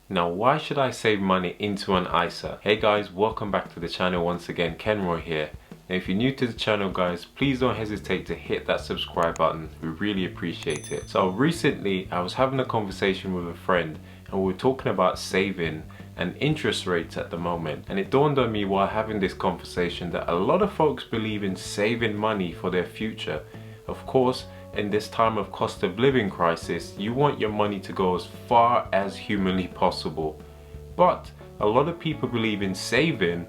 Now, why should I save money into an ISA? Hey guys, welcome back to the channel once again. Kenroy here. Now, if you're new to the channel guys, please don't hesitate to hit that subscribe button. We really appreciate it. So recently I was having a conversation with a friend and we were talking about saving and interest rates at the moment, and it dawned on me while having this conversation that a lot of folks believe in saving money for their future. Of course, in this time of cost of living crisis, you want your money to go as far as humanly possible. But a lot of people believe in saving,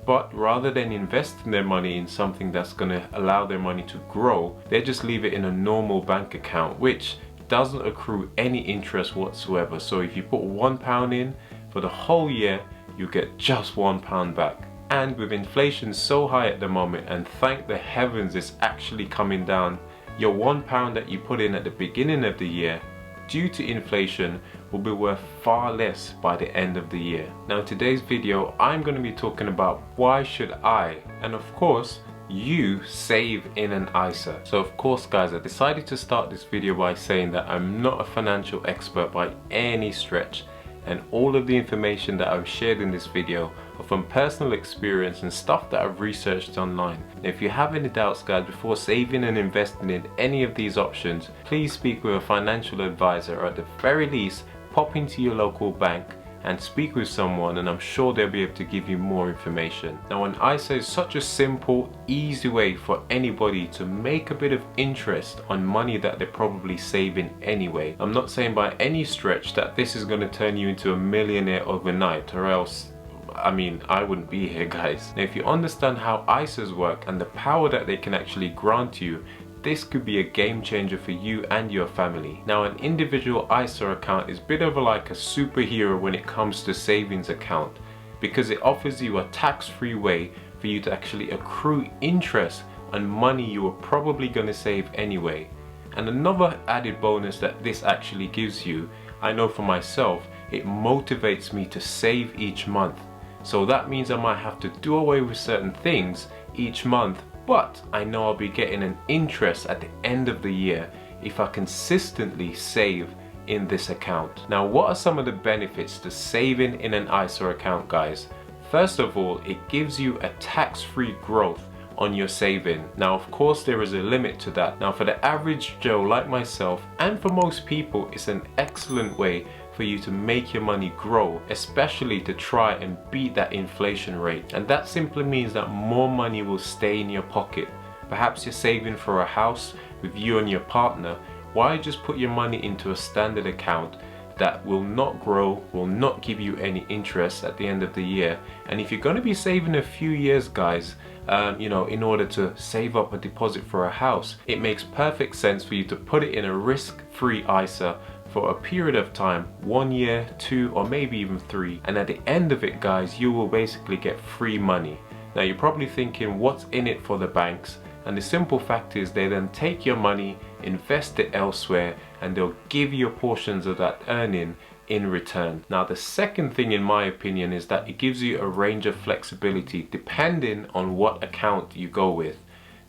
but rather than investing their money in something that's going to allow their money to grow, they just leave it in a normal bank account, which doesn't accrue any interest whatsoever. So if you put £1 in for the whole year, you get just £1 back. And with inflation so high at the moment, and thank the heavens it's actually coming down, your £1 that you put in at the beginning of the year, due to inflation, will be worth far less by the end of the year. Now in today's video, I'm going to be talking about why should I, and of course, you save in an ISA. So of course guys, I decided to start this video by saying that I'm not a financial expert by any stretch, and all of the information that I've shared in this video are from personal experience and stuff that I've researched online. Now, if you have any doubts guys, before saving and investing in any of these options, please speak with a financial advisor, or at the very least pop into your local bank and speak with someone, and I'm sure they'll be able to give you more information. Now an ISA is such a simple, easy way for anybody to make a bit of interest on money that they're probably saving anyway. I'm not saying by any stretch that this is going to turn you into a millionaire overnight, or else I wouldn't be here guys. Now if you understand how ISAs work and the power that they can actually grant you, this could be a game changer for you and your family. Now an individual ISA account is a bit of like a superhero when it comes to savings account, because it offers you a tax-free way for you to actually accrue interest on money you were probably going to save anyway. And another added bonus that this actually gives you, I know for myself, it motivates me to save each month. So that means I might have to do away with certain things each month, but I know I'll be getting an interest at the end of the year if I consistently save in this account. Now what are some of the benefits to saving in an ISA account guys? First of all, it gives you a tax-free growth on your saving. Now of course there is a limit to that. Now for the average Joe like myself, and for most people, it's an excellent way for you to make your money grow, especially to try and beat that inflation rate. And that simply means that more money will stay in your pocket. Perhaps you're saving for a house with you and your partner. Why just put your money into a standard account that will not grow, will not give you any interest at the end of the year? And if you're going to be saving a few years guys, in order to save up a deposit for a house, it makes perfect sense for you to put it in a risk-free ISA for a period of time, 1 year, 2, or maybe even 3, and at the end of it guys, you will basically get free money. Now you're probably thinking, what's in it for the banks? And the simple fact is they then take your money, invest it elsewhere, and they'll give you portions of that earning in return. Now the second thing in my opinion is that it gives you a range of flexibility depending on what account you go with.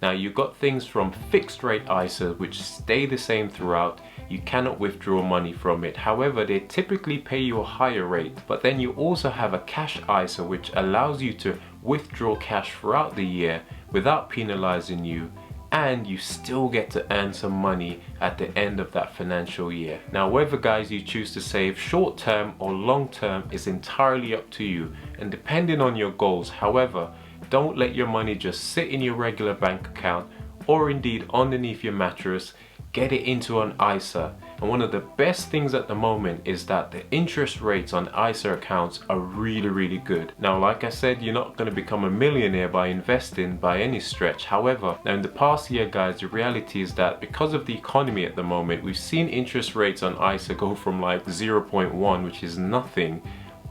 Now you've got things from fixed rate ISA which stay the same throughout. You cannot withdraw money from it. However, they typically pay you a higher rate. But then you also have a cash ISA which allows you to withdraw cash throughout the year without penalizing you, and you still get to earn some money at the end of that financial year. Now whether guys you choose to save short term or long term is entirely up to you and depending on your goals. However, don't let your money just sit in your regular bank account or indeed underneath your mattress. Get it into an ISA. And one of the best things at the moment is that the interest rates on ISA accounts are really good. Now like I said, you're not going to become a millionaire by investing by any stretch. However, now in the past year guys, the reality is that because of the economy at the moment, we've seen interest rates on ISA go from like 0.1, which is nothing,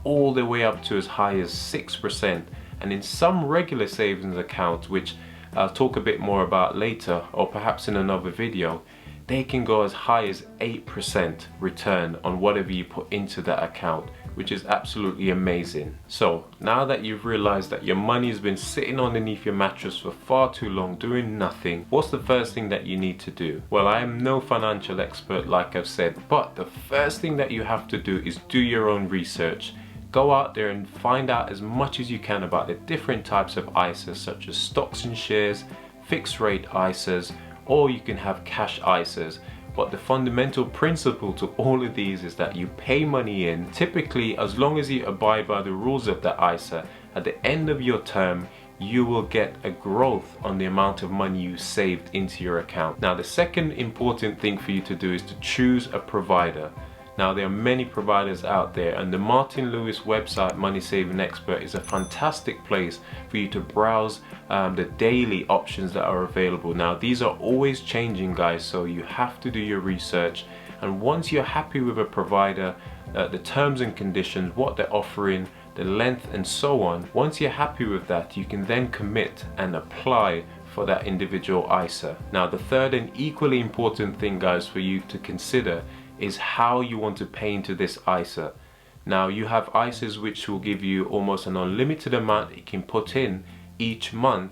all the way up to as high as 6%. And in some regular savings accounts, which I'll talk a bit more about later or perhaps in another video, they can go as high as 8% return on whatever you put into that account, which is absolutely amazing. So now that you've realized that your money has been sitting underneath your mattress for far too long doing nothing, what's the first thing that you need to do? Well, I am no financial expert like I've said, but the first thing that you have to do is do your own research. Go out there and find out as much as you can about the different types of ISAs, such as stocks and shares, fixed rate ISAs, or you can have cash ISAs. But the fundamental principle to all of these is that you pay money in, typically as long as you abide by the rules of the ISA. At the end of your term, you will get a growth on the amount of money you saved into your account. Now, the second important thing for you to do is to choose a provider. Now, there are many providers out there, and the Martin Lewis website, Money Saving Expert, is a fantastic place for you to browse the daily options that are available. Now, these are always changing, guys, so you have to do your research. And once you're happy with a provider, the terms and conditions, what they're offering, the length and so on, once you're happy with that, you can then commit and apply for that individual ISA. Now, the third and equally important thing, guys, for you to consider is how you want to pay into this ISA. Now, you have ISAs which will give you almost an unlimited amount you can put in each month,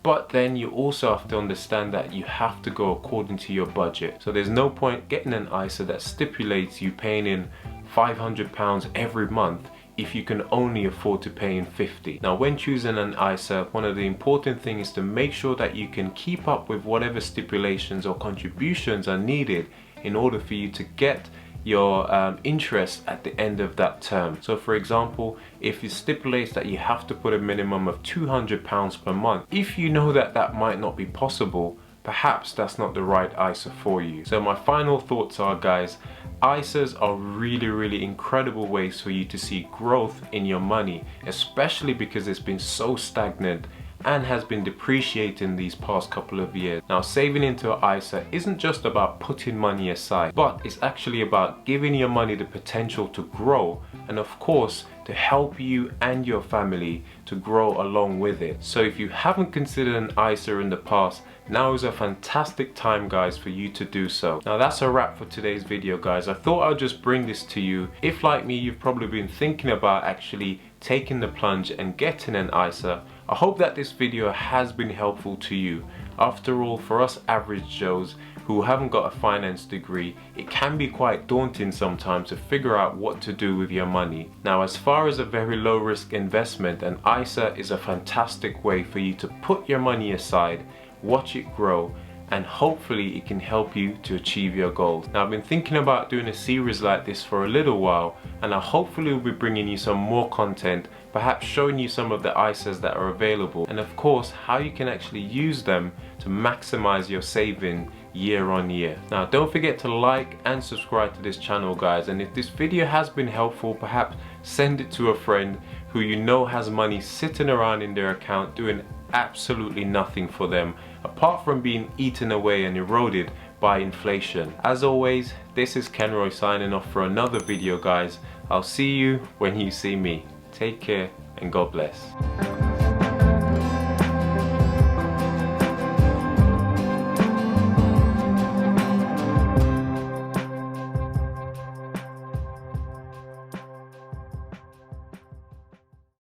but then you also have to understand that you have to go according to your budget. So there's no point getting an ISA that stipulates you paying in £500 every month if you can only afford to pay in 50. Now, when choosing an ISA, one of the important things is to make sure that you can keep up with whatever stipulations or contributions are needed in order for you to get your interest at the end of that term. So for example, if it stipulates that you have to put a minimum of £200 per month, if you know that that might not be possible, perhaps that's not the right ISA for you. So my final thoughts are, guys, ISAs are really incredible ways for you to see growth in your money, especially because it's been so stagnant and has been depreciating these past couple of years. Now, saving into an ISA isn't just about putting money aside, but it's actually about giving your money the potential to grow, and of course to help you and your family to grow along with it. So if you haven't considered an ISA in the past, now is a fantastic time, guys, for you to do so. Now, that's a wrap for today's video, guys. I thought I'd just bring this to you. If like me, you've probably been thinking about actually taking the plunge and getting an ISA, I hope that this video has been helpful to you. After all, for us average Joes who haven't got a finance degree, it can be quite daunting sometimes to figure out what to do with your money. Now, as far as a very low risk investment, an ISA is a fantastic way for you to put your money aside, watch it grow, and hopefully it can help you to achieve your goals. Now, I've been thinking about doing a series like this for a little while, and I hopefully will be bringing you some more content, perhaps showing you some of the ISAs that are available, and of course how you can actually use them to maximize your saving year on year. Now, don't forget to like and subscribe to this channel, guys, and if this video has been helpful, perhaps send it to a friend who you know has money sitting around in their account doing absolutely nothing for them apart from being eaten away and eroded by inflation. As always, this is Kenroy signing off for another video, guys. I'll see you when you see me. Take care and God bless.